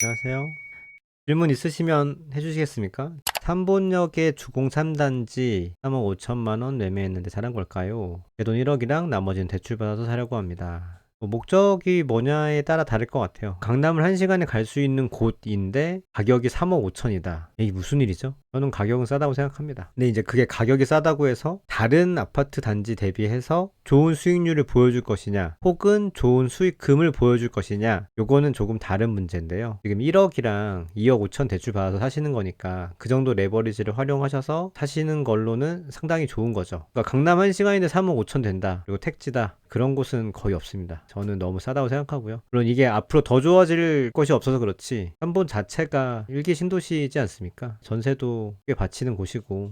안녕하세요. 질문 있으시면 해주시겠습니까? 삼본역의 주공 3단지 3억 5천만 원 매매했는데 잘한 걸까요? 제 돈 1억이랑 나머지는 대출받아서 사려고 합니다. 목적이 뭐냐에 따라 다를 것 같아요. 강남을 1시간에 갈 수 있는 곳인데 가격이 3억 5천이다. 이게 무슨 일이죠? 저는 가격은 싸다고 생각합니다. 근데 이제 그게 가격이 싸다고 해서 다른 아파트 단지 대비해서 좋은 수익률을 보여줄 것이냐 혹은 좋은 수익금을 보여줄 것이냐, 요거는 조금 다른 문제인데요. 지금 1억이랑 2억 5천 대출 받아서 사시는 거니까 그 정도 레버리지를 활용하셔서 사시는 걸로는 상당히 좋은 거죠. 그러니까 강남 1시간인데 3억 5천 된다, 그리고 택지다, 그런 곳은 거의 없습니다. 저는 너무 싸다고 생각하고요. 물론 이게 앞으로 더 좋아질 것이 없어서 그렇지 한본 자체가 일기 신도시이지 않습니까? 전세도 꽤 받치는 곳이고,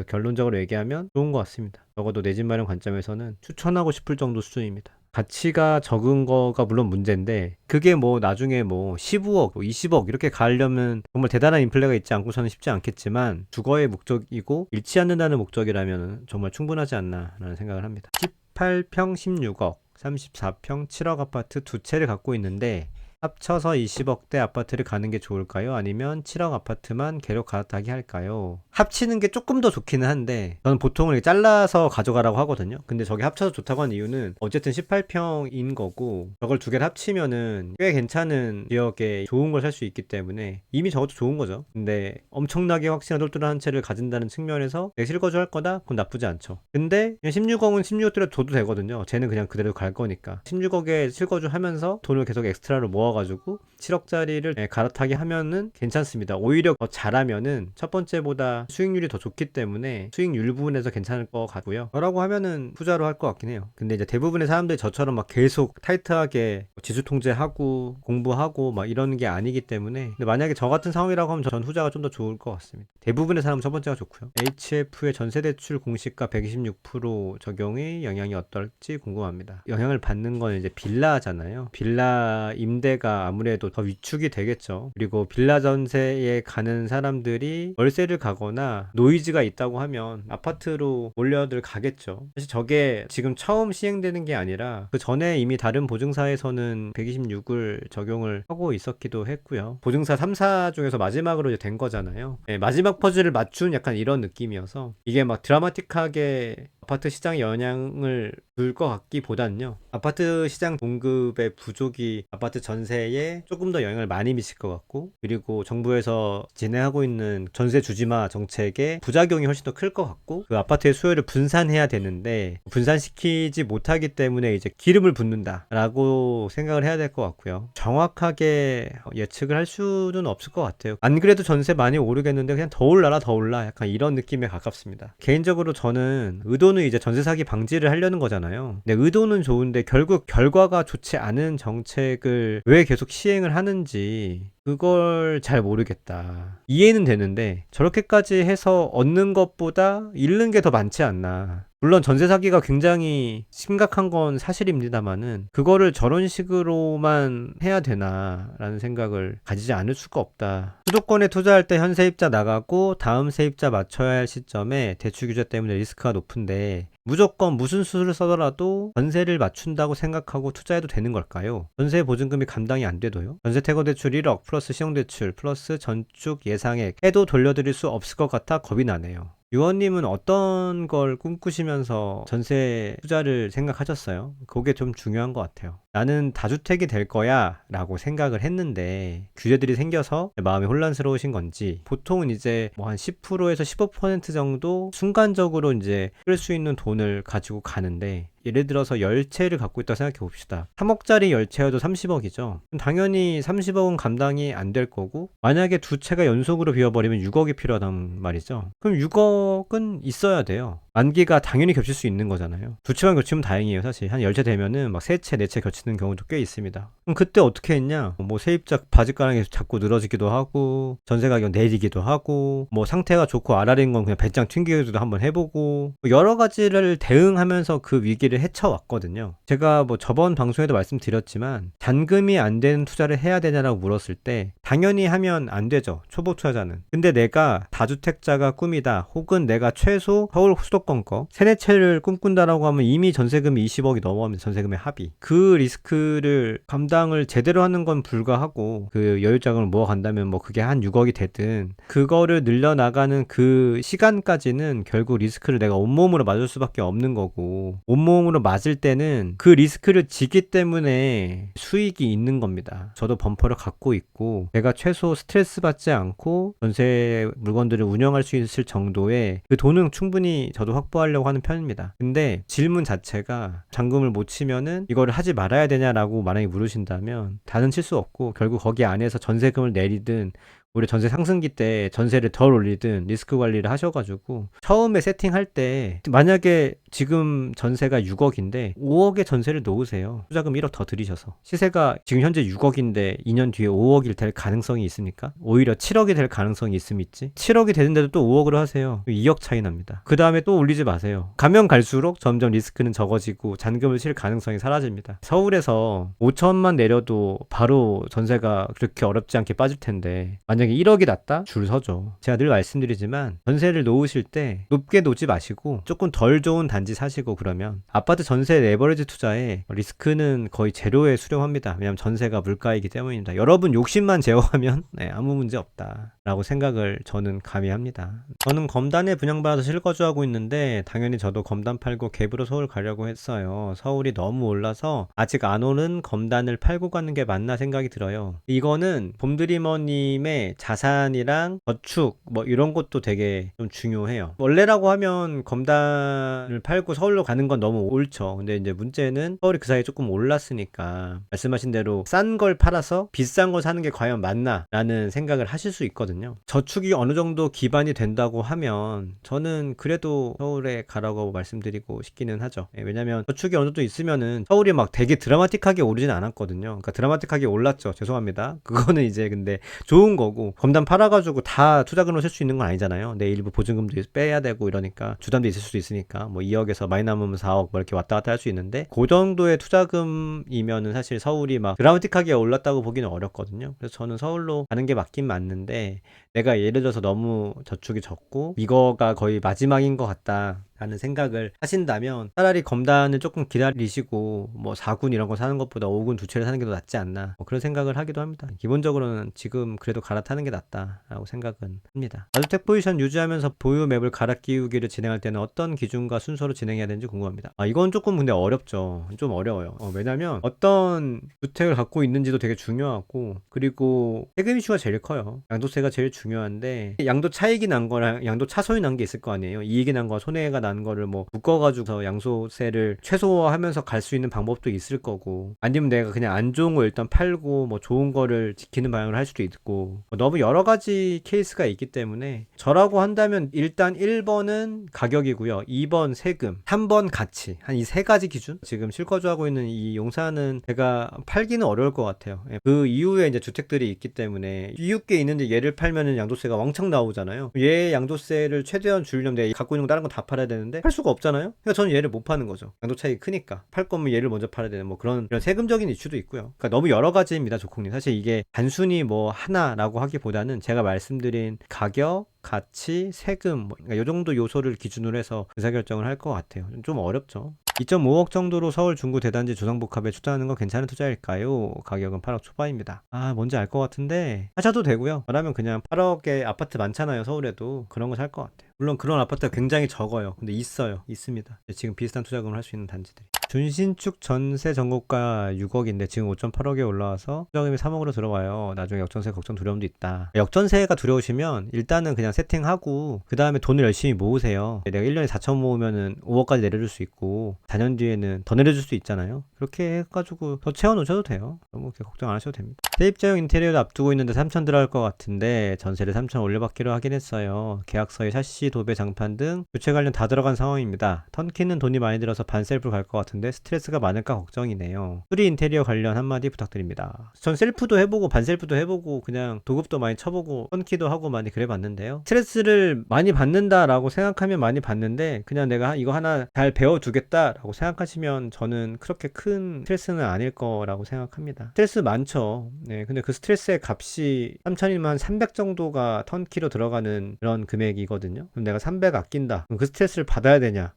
결론적으로 얘기하면 좋은 것 같습니다. 적어도 내 집 마련 관점에서는 추천하고 싶을 정도 수준입니다. 가치가 적은 거가 물론 문제인데, 그게 뭐 나중에 뭐 15억, 20억 이렇게 가려면 정말 대단한 인플레가 있지 않고서는 쉽지 않겠지만, 주거의 목적이고 잃지 않는다는 목적이라면 정말 충분하지 않나라는 생각을 합니다. 18평 16억, 34평 7억 아파트 두 채를 갖고 있는데 합쳐서 20억대 아파트를 가는 게 좋을까요? 아니면 7억 아파트만 계속 갈아타기 할까요? 합치는 게 조금 더 좋기는 한데, 저는 보통 이렇게 잘라서 가져가라고 하거든요. 근데 저게 합쳐서 좋다고 하는 이유는 어쨌든 18평인 거고, 저걸 두 개를 합치면은 꽤 괜찮은 지역에 좋은 걸 살 수 있기 때문에 이미 저것도 좋은 거죠. 근데 엄청나게 확실한 똘똘한 한 채를 가진다는 측면에서 내 실거주 할 거다? 그건 나쁘지 않죠. 근데 그냥 16억은 16억대로 줘도 되거든요. 쟤는 그냥 그대로 갈 거니까. 16억에 실거주 하면서 돈을 계속 엑스트라로 모아가지고 7억짜리를 갈아타기 하면은 괜찮습니다. 오히려 더 잘하면은 첫 번째보다 수익률이 더 좋기 때문에 수익률 부분에서 괜찮을 것 같고요. 저라고 하면은 투자로 할 것 같긴 해요. 근데 이제 대부분의 사람들이 저처럼 막 계속 타이트하게 지수 통제하고 공부하고 막 이러는 게 아니기 때문에, 근데 만약에 저 같은 상황이라고 하면 전 후자가 좀 더 좋을 것 같습니다. 대부분의 사람은 첫 번째가 좋고요. HF의 전세대출 공시가 126% 적용의 영향이 어떨지 궁금합니다. 영향을 받는 건 이제 빌라잖아요. 빌라 임대가 아무래도 더 위축이 되겠죠. 그리고 빌라 전세에 가는 사람들이 월세를 가거나 노이즈가 있다고 하면 아파트로 몰려들 가겠죠. 사실 저게 지금 처음 시행되는 게 아니라 그 전에 이미 다른 보증사에서는 126을 적용을 하고 있었기도 했고요. 보증사 3사 중에서 마지막으로 이제 된 거잖아요. 네, 마지막 퍼즐을 맞춘 약간 이런 느낌이어서 이게 막 드라마틱하게 아파트 시장에 영향을 줄 것 같기보다는요, 아파트 시장 공급의 부족이 아파트 전세에 조금 더 영향을 많이 미칠 것 같고, 그리고 정부에서 진행하고 있는 전세 주지마 정책의 부작용이 훨씬 더 클 것 같고, 그 아파트의 수요를 분산해야 되는데 분산시키지 못하기 때문에 이제 기름을 붓는다라고 생각을 해야 될 것 같고요. 정확하게 예측을 할 수는 없을 것 같아요. 안 그래도 전세 많이 오르겠는데 그냥 더 올라라 더 올라, 약간 이런 느낌에 가깝습니다. 개인적으로 저는 의도는 이제 전세 사기 방지를 하려는 거잖아요. 근데 의도는 좋은데 결국 결과가 좋지 않은 정책을 왜 계속 시행을 하는지 그걸 잘 모르겠다. 이해는 되는데 저렇게까지 해서 얻는 것보다 잃는 게 더 많지 않나. 물론 전세 사기가 굉장히 심각한 건 사실입니다만은 그거를 저런 식으로만 해야 되나라는 생각을 가지지 않을 수가 없다. 수도권에 투자할 때 현 세입자 나가고 다음 세입자 맞춰야 할 시점에 대출 규제 때문에 리스크가 높은데 무조건 무슨 수를 써더라도 전세를 맞춘다고 생각하고 투자해도 되는 걸까요? 전세 보증금이 감당이 안 돼도요? 전세 태거 대출 1억 플러스 신용대출 플러스 전축 예상액 해도 돌려드릴 수 없을 것 같아 겁이 나네요. 유원님은 어떤 걸 꿈꾸시면서 전세 투자를 생각하셨어요? 그게 좀 중요한 것 같아요. 나는 다주택이 될 거야 라고 생각을 했는데 규제들이 생겨서 마음이 혼란스러우신 건지, 보통은 이제 뭐 한 10%에서 15% 정도 순간적으로 이제 끌 수 있는 돈을 가지고 가는데, 예를 들어서 10채를 갖고 있다고 생각해 봅시다. 3억짜리 10채여도 30억이죠. 당연히 30억은 감당이 안 될 거고, 만약에 두 채가 연속으로 비워버리면 6억이 필요하단 말이죠. 그럼 6억은 있어야 돼요. 만기가 당연히 겹칠 수 있는 거잖아요. 두 채만 겹치면 다행이에요. 사실 한 10채 되면은 막 3채, 4채 겹치는 경우도 꽤 있습니다. 그럼 그때 어떻게 했냐? 뭐 세입자 바짓가랑이 자꾸 늘어지기도 하고, 전세 가격 내리기도 하고, 뭐 상태가 좋고 알아린 건 그냥 배짱 튕기기도 한번 해보고, 여러 가지를 대응하면서 그 위기를 헤쳐왔거든요. 제가 뭐 저번 방송에도 말씀드렸지만 잔금이 안 되는 투자를 해야 되냐라고 물었을 때 당연히 하면 안 되죠. 초보 투자자는. 근데 내가 다주택자가 꿈이다. 혹은 내가 최소 서울 수도권 거 세네 채를 꿈꾼다라고 하면 이미 전세금이 20억이 넘어갑니다. 전세금의 합이. 그 리스크를 감당을 제대로 하는 건 불가하고 그 여유자금을 모아간다면 뭐 그게 한 6억이 되든 그거를 늘려나가는 그 시간까지는 결국 리스크를 내가 온몸으로 맞을 수밖에 없는 거고 온몸으로 맞을 때는 그 리스크를 지기 때문에 수익이 있는 겁니다. 저도 범퍼를 갖고 있고 내가 최소 스트레스 받지 않고 전세 물건들을 운영할 수 있을 정도의 그 돈은 충분히 저도 확보하려고 하는 편입니다. 근데 질문 자체가 잔금을 못 치면은 이거를 하지 말아야 되냐라고 만약에 물으신다면 다는 칠 수 없고 결국 거기 안에서 전세금을 내리든 우리 전세 상승기 때 전세를 덜 올리든 리스크 관리를 하셔가지고 처음에 세팅할 때 만약에 지금 전세가 6억인데 5억의 전세를 놓으세요. 투자금 1억 더 들이셔서 시세가 지금 현재 6억인데 2년 뒤에 5억이 될 가능성이 있습니까? 오히려 7억이 될 가능성이 있지? 7억이 되는데도 또 5억으로 하세요. 2억 차이 납니다. 그 다음에 또 올리지 마세요. 가면 갈수록 점점 리스크는 적어지고 잔금을 칠 가능성이 사라집니다. 서울에서 5천만 내려도 바로 전세가 그렇게 어렵지 않게 빠질 텐데 만약에 1억이 났다? 줄 서죠. 제가 늘 말씀드리지만 전세를 놓으실 때 높게 놓지 마시고 조금 덜 좋은 단지 사시고 그러면 아파트 전세 레버리지 투자에 리스크는 거의 제로에 수렴합니다. 왜냐하면 전세가 물가이기 때문입니다. 여러분 욕심만 제어하면 아무 문제 없다 라고 생각을 저는 감히 합니다. 저는 검단에 분양받아서 실거주하고 있는데 당연히 저도 검단 팔고 갭으로 서울 가려고 했어요. 서울이 너무 올라서 아직 안 오른 검단을 팔고 가는 게 맞나 생각이 들어요. 이거는 봄드리머님의 자산이랑 저축 뭐 이런 것도 되게 좀 중요해요. 원래라고 하면 검단을 팔고 서울로 가는 건 너무 옳죠. 근데 이제 문제는 서울이 그 사이에 조금 올랐으니까 말씀하신 대로 싼 걸 팔아서 비싼 걸 사는 게 과연 맞나 라는 생각을 하실 수 있거든요. 저축이 어느 정도 기반이 된다고 하면 저는 그래도 서울에 가라고 말씀드리고 싶기는 하죠. 왜냐면 저축이 어느 정도 있으면은 서울이 막 되게 드라마틱하게 오르진 않았거든요. 그러니까 드라마틱하게 올랐죠. 죄송합니다. 그거는 이제 근데 좋은 거고 검단 팔아가지고 다 투자금으로 쓸 수 있는 건 아니잖아요. 내 일부 보증금도 빼야 되고 이러니까 주담도 있을 수도 있으니까 뭐 2억에서 많이 남으면 4억 뭐 이렇게 왔다 갔다 할 수 있는데 그 정도의 투자금이면은 사실 서울이 막 드라마틱하게 올랐다고 보기는 어렵거든요. 그래서 저는 서울로 가는 게 맞긴 맞는데 내가 예를 들어서 너무 저축이 적고 이거가 거의 마지막인 것 같다 라는 생각을 하신다면 차라리 검단을 조금 기다리시고 뭐 4군 이런 거 사는 것보다 5군 두 채를 사는 게 더 낫지 않나 뭐 그런 생각을 하기도 합니다. 기본적으로는 지금 그래도 갈아타는 게 낫다 라고 생각은 합니다. 다주택 포지션 유지하면서 보유 맵을 갈아 끼우기를 진행할 때는 어떤 기준과 순서로 진행해야 되는지 궁금합니다. 이건 조금 근데 어렵죠. 좀 어려워요. 왜냐면 어떤 주택을 갖고 있는지도 되게 중요하고 그리고 세금 이슈가 제일 커요. 양도세가 제일 중요한데 양도 차익이 난 거랑 양도 차손이 난 게 있을 거 아니에요. 이익이 난 거와 손해가 난 거를 뭐 묶어가지고 양도세를 최소화하면서 갈 수 있는 방법도 있을 거고 아니면 내가 그냥 안 좋은 거 일단 팔고 뭐 좋은 거를 지키는 방향을 할 수도 있고 너무 여러 가지 케이스가 있기 때문에 저라고 한다면 일단 1번은 가격이고요. 2번 세금, 3번 가치 한 이 세 가지 기준 지금 실거주하고 있는 이 용산은 제가 팔기는 어려울 것 같아요. 그 이후에 이제 주택들이 있기 때문에 이웃게 있는데 얘를 팔면은 양도세가 왕창 나오잖아요. 얘 양도세를 최대한 줄이려면 내가 갖고 있는 거 다른 거 다 팔아야 되는데 팔 수가 없잖아요. 그러니까 저는 얘를 못 파는 거죠. 양도 차익이 크니까 팔 거면 얘를 먼저 팔아야 되는 뭐 그런 세금적인 이슈도 있고요. 그러니까 너무 여러 가지입니다, 조콩님. 사실 이게 단순히 뭐 하나라고 하기보다는 제가 말씀드린 가격, 가치, 세금 그러니까 이 정도 요소를 기준으로 해서 의사결정을 할 것 같아요. 좀 어렵죠. 2.5억 정도로 서울 중구 대단지 조성복합에 투자하는 건 괜찮은 투자일까요? 가격은 8억 초반입니다. 뭔지 알 것 같은데 하셔도 되고요. 저라면 그냥 8억에 아파트 많잖아요. 서울에도 그런 거 살 것 같아요. 물론 그런 아파트가 굉장히 적어요. 근데 있습니다. 지금 비슷한 투자금을 할 수 있는 단지들이. 준신축 전세 전고가 6억인데 지금 5.8억에 올라와서 투자금이 3억으로 들어와요. 나중에 역전세 걱정 두려움도 있다. 역전세가 두려우시면 일단은 그냥 세팅하고 그 다음에 돈을 열심히 모으세요. 내가 1년에 4천 모으면은 5억까지 내려줄 수 있고 4년 뒤에는 더 내려줄 수 있잖아요. 그렇게 해가지고 더 채워놓으셔도 돼요. 너무 그렇게 걱정 안 하셔도 됩니다. 세입자용 인테리어도 앞두고 있는데 3천 들어갈 것 같은데 전세를 3천 올려받기로 하긴 했어요. 계약서에 샤시, 도배, 장판 등 주체 관련 다 들어간 상황입니다. 턴키는 돈이 많이 들어서 반셀프로 갈 것 같은데 같은데 스트레스가 많을까 걱정이네요. 수리 인테리어 관련 한마디 부탁드립니다. 전 셀프도 해보고 반셀프도 해보고 그냥 도급도 많이 쳐보고 턴키도 하고 많이 그래 봤는데요. 스트레스를 많이 받는다라고 생각하면 많이 받는데 그냥 내가 이거 하나 잘 배워두겠다라고 생각하시면 저는 그렇게 큰 스트레스는 아닐 거라고 생각합니다. 스트레스 많죠. 네, 근데 그 스트레스의 값이 3,000이면 300 정도가 턴키로 들어가는 그런 금액이거든요. 그럼 내가 300 아낀다. 그럼 그 스트레스를 받아야 되냐?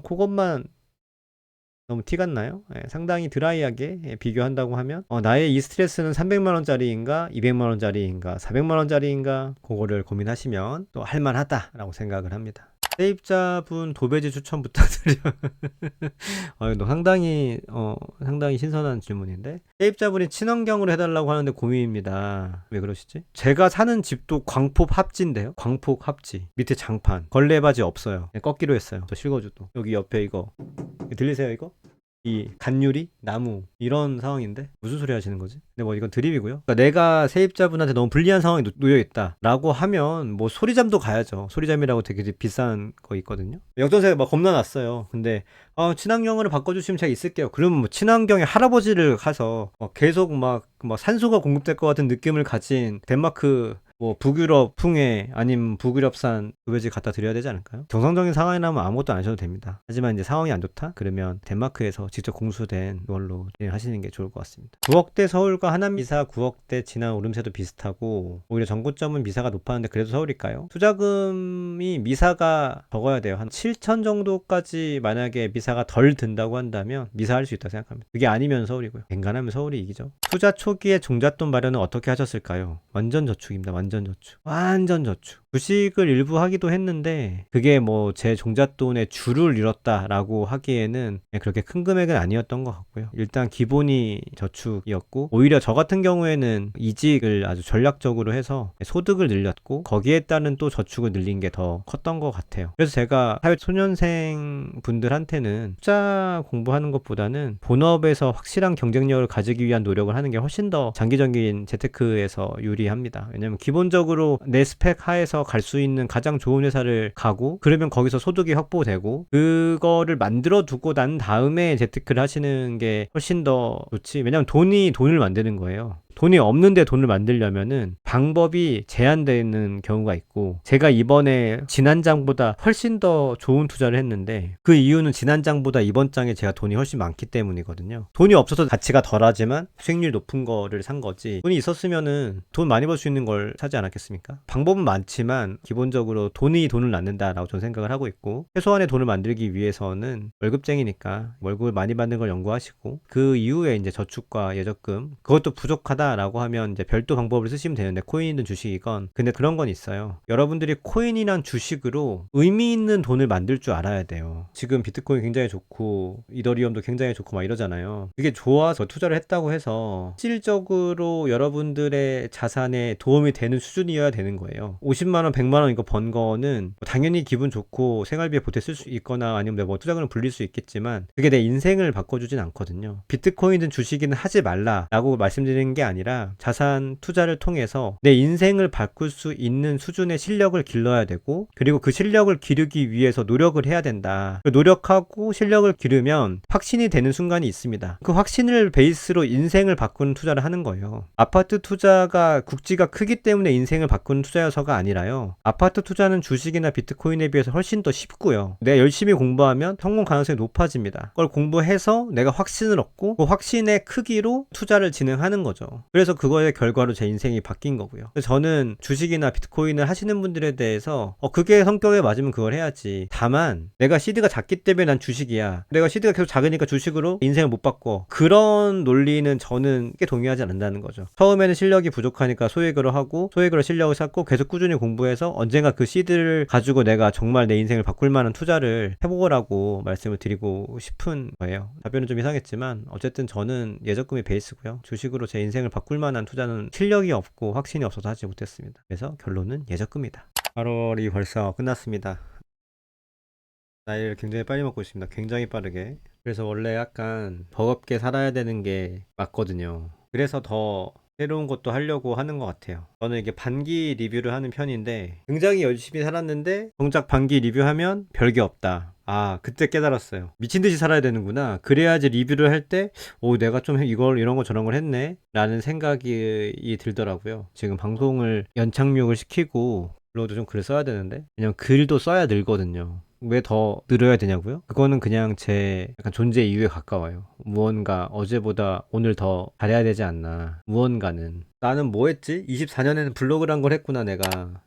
그것만 너무 티 같나요? 예, 상당히 드라이하게 비교한다고 하면 나의 이 스트레스는 300만 원짜리인가 200만 원짜리인가 400만 원짜리인가 그거를 고민하시면 또 할만하다라고 생각을 합니다. 세입자분 도배지 추천 부탁드려요. 이거 상당히 신선한 질문인데 세입자분이 친환경으로 해달라고 하는데 고민입니다. 왜 그러시지? 제가 사는 집도 광폭 합지인데요. 광폭 합지 밑에 장판 걸레바지 없어요. 그냥 꺾기로 했어요. 저 실거주도 여기 옆에 이거 들리세요 이거? 이 간유리, 나무 이런 상황인데 무슨 소리 하시는 거지? 근데 뭐 이건 드립이고요. 그러니까 내가 세입자분한테 너무 불리한 상황에 놓여 있다라고 하면 뭐 소리잠도 가야죠. 소리잠이라고 되게 비싼 거 있거든요. 역전세가 막 겁나 났어요. 근데 친환경으로 바꿔주시면 제가 있을게요. 그러면 뭐 친환경의 할아버지를 가서 계속 막 산소가 공급될 것 같은 느낌을 가진 덴마크 뭐 북유럽 풍의 아니면 북유럽산 도배지 갖다 드려야 되지 않을까요? 정상적인 상황이라면 아무것도 안 하셔도 됩니다. 하지만 이제 상황이 안 좋다? 그러면 덴마크에서 직접 공수된 걸로 진행하시는 게 좋을 것 같습니다. 9억대 서울과 하남 미사 9억대 지난 오름세도 비슷하고 오히려 전고점은 미사가 높았는데 그래도 서울일까요? 투자금이 미사가 적어야 돼요. 한 7천 정도까지 만약에 미사가 덜 든다고 한다면 미사할 수 있다고 생각합니다. 그게 아니면 서울이고요. 갱간하면 서울이 이기죠. 투자 초기에 종잣돈 마련은 어떻게 하셨을까요? 완전 저축입니다. 완전 저축. 주식을 일부 하기도 했는데 그게 뭐 제 종잣돈의 주를 잃었다라고 하기에는 그렇게 큰 금액은 아니었던 것 같고요. 일단 기본이 저축이었고 오히려 저 같은 경우에는 이직을 아주 전략적으로 해서 소득을 늘렸고 거기에 따른 또 저축을 늘린 게 더 컸던 것 같아요. 그래서 제가 사회 초년생 분들한테는 투자 공부하는 것보다는 본업에서 확실한 경쟁력을 가지기 위한 노력을 하는 게 훨씬 더 장기적인 재테크에서 유리합니다. 왜냐면 기본적으로 내 스펙 하에서 갈 수 있는 가장 좋은 회사를 가고 그러면 거기서 소득이 확보되고 그거를 만들어 두고 난 다음에 재테크를 하시는 게 훨씬 더 좋지. 왜냐면 돈이 돈을 만드는 거예요. 돈이 없는데 돈을 만들려면은 방법이 제한되는 경우가 있고 제가 이번에 지난 장보다 훨씬 더 좋은 투자를 했는데 그 이유는 지난 장보다 이번 장에 제가 돈이 훨씬 많기 때문이거든요. 돈이 없어서 가치가 덜하지만 수익률 높은 거를 산 거지 돈이 있었으면은 돈 많이 벌 수 있는 걸 사지 않았겠습니까? 방법은 많지만 기본적으로 돈이 돈을 낳는다라고 저는 생각을 하고 있고 최소한의 돈을 만들기 위해서는 월급쟁이니까 월급을 많이 받는 걸 연구하시고 그 이후에 이제 저축과 예적금 그것도 부족하다 라고 하면 이제 별도 방법을 쓰시면 되는데 코인이든 주식이건 근데 그런 건 있어요. 여러분들이 코인이랑 주식으로 의미 있는 돈을 만들 줄 알아야 돼요. 지금 비트코인 굉장히 좋고 이더리움도 굉장히 좋고 막 이러잖아요. 그게 좋아서 투자를 했다고 해서 실질적으로 여러분들의 자산에 도움이 되는 수준이어야 되는 거예요. 50만원 100만원 이거 번 거는 당연히 기분 좋고 생활비에 보태 쓸 수 있거나 아니면 뭐 투자금을 불릴 수 있겠지만 그게 내 인생을 바꿔주진 않거든요. 비트코인이든 주식이든 하지 말라 라고 말씀드리는 게 아니라 자산 투자를 통해서 내 인생을 바꿀 수 있는 수준의 실력을 길러야 되고 그리고 그 실력을 기르기 위해서 노력을 해야 된다. 노력하고 실력을 기르면 확신이 되는 순간이 있습니다. 그 확신을 베이스로 인생을 바꾸는 투자를 하는 거예요. 아파트 투자가 국지가 크기 때문에 인생을 바꾸는 투자여서가 아니라요. 아파트 투자는 주식이나 비트코인에 비해서 훨씬 더 쉽고요. 내가 열심히 공부하면 성공 가능성이 높아집니다. 그걸 공부해서 내가 확신을 얻고 그 확신의 크기로 투자를 진행하는 거죠. 그래서 그거의 결과로 제 인생이 바뀐 거고요. 저는 주식이나 비트코인을 하시는 분들에 대해서 그게 성격에 맞으면 그걸 해야지. 다만 내가 시드가 작기 때문에 난 주식이야. 내가 시드가 계속 작으니까 주식으로 인생을 못 바꿔. 그런 논리는 저는 꽤 동의하지 않는다는 거죠. 처음에는 실력이 부족하니까 소액으로 하고 소액으로 실력을 쌓고 계속 꾸준히 공부해서 언젠가 그 시드를 가지고 내가 정말 내 인생을 바꿀 만한 투자를 해보라고 말씀을 드리고 싶은 거예요. 답변은 좀 이상했지만 어쨌든 저는 예적금이 베이스고요. 주식으로 제 인생을 바꿀 만한 투자는 실력이 없고 확신이 없어서 하지 못했습니다. 그래서 결론은 예적금이다. 8월이 벌써 끝났습니다. 나이를 굉장히 빨리 먹고 있습니다. 굉장히 빠르게. 그래서 원래 약간 버겁게 살아야 되는 게 맞거든요. 그래서 더 새로운 것도 하려고 하는 것 같아요. 저는 이게 반기 리뷰를 하는 편인데 굉장히 열심히 살았는데 정작 반기 리뷰하면 별게 없다. 아, 그때 깨달았어요. 미친 듯이 살아야 되는구나. 그래야지 리뷰를 할 때, 오, 내가 좀 이걸, 이런 거 저런 걸 했네. 라는 생각이 들더라고요. 지금 방송을 연착륙을 시키고, 블로그도 좀 글을 써야 되는데, 그냥 글도 써야 늘거든요. 왜 더 늘어야 되냐고요? 그거는 그냥 제 약간 존재 이유에 가까워요. 무언가 어제보다 오늘 더 잘해야 되지 않나. 무언가는. 나는 뭐 했지? 24년에는 블로그란 걸 했구나, 내가.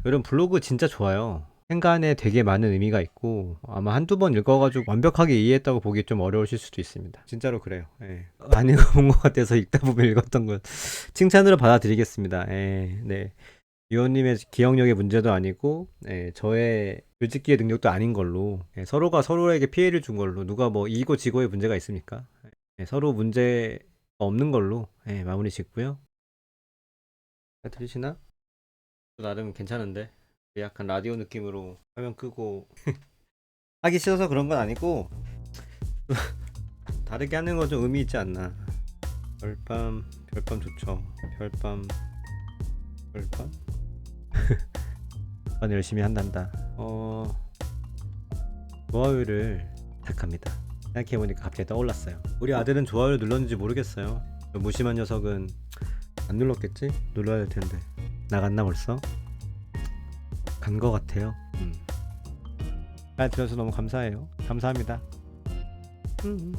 여러분, 블로그 진짜 좋아요. 생간에 되게 많은 의미가 있고 아마 한두 번 읽어가지고 완벽하게 이해했다고 보기 좀 어려우실 수도 있습니다. 진짜로 그래요. 예. 안 읽어본 것 같아서 읽다 보면 읽었던 걸 칭찬으로 받아들이겠습니다. 예. 네. 위원님의 기억력의 문제도 아니고 저의 글짓기의 능력도 아닌 걸로 서로가 서로에게 피해를 준 걸로 누가 뭐 이기고 지고의 문제가 있습니까? 서로 문제 없는 걸로 마무리 짓고요. 잘 들리시나? 나름 괜찮은데 약간 라디오 느낌으로 화면 끄고 하기 싫어서 그런 건 아니고 다르게 하는 건 좀 의미 있지 않나. 별밤 좋죠. 별밤 난 열심히 한단다. 좋아요를 부탁합니다. 생각해보니까 갑자기 떠올랐어요. 우리 아들은 좋아요를 눌렀는지 모르겠어요. 무심한 녀석은 안 눌렀겠지? 눌러야 될 텐데. 나갔나 벌써? 간 거 같아요. 잘 들어서 너무 감사해요. 감사합니다. 음.